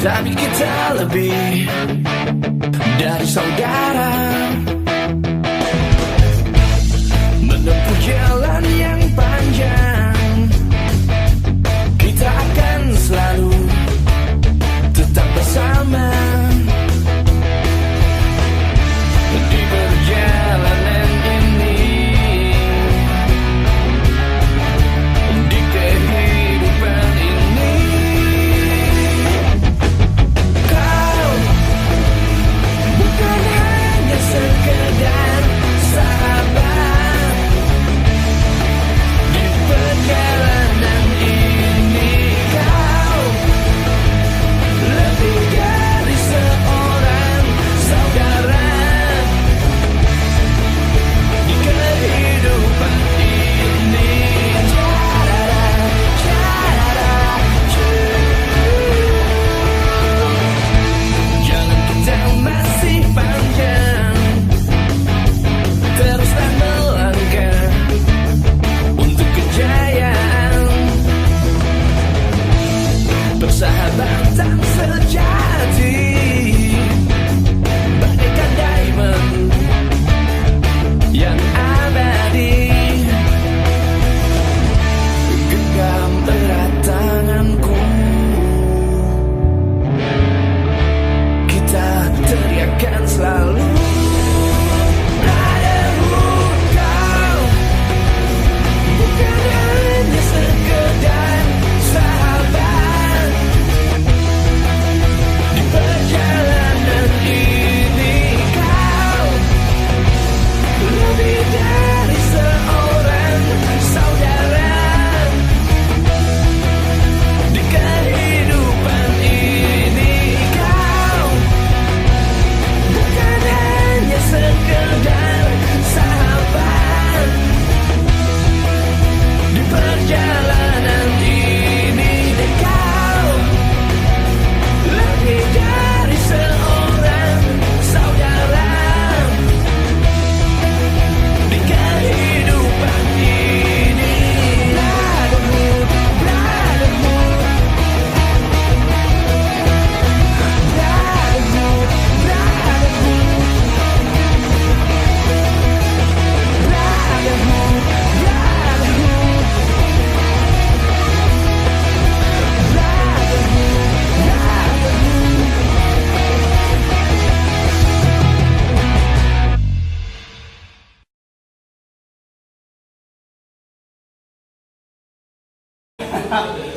Tapi kita lebih dari saudara, menempuh jalan yang panjang. Kita akan selalu tetap bersama di perjalanan ini, di kehidupan ini. Kau bukan hanya sekedar sahabat di perjalanan ini. Kau lebih dari seorang saudara di kehidupan ini. Jalan kita masih panjang, teruslah melangkah untuk kejayaan. Persahabatan sejati bagaikan diamond yang abadi. Genggam erat tanganku, kita teriakan selalu brotherhood. Kau bukan hanya sekedar sahabat di perjalanan ini. Kau lebih dari seorang saudara di kehidupan ini. Kau bukan hanya sekedar sahabat di perjalanan ini. Dan kau lebih dari seorang saudara di kehidupan ini. Brotherhood, brotherhood, brotherhood, brotherhood, brotherhood.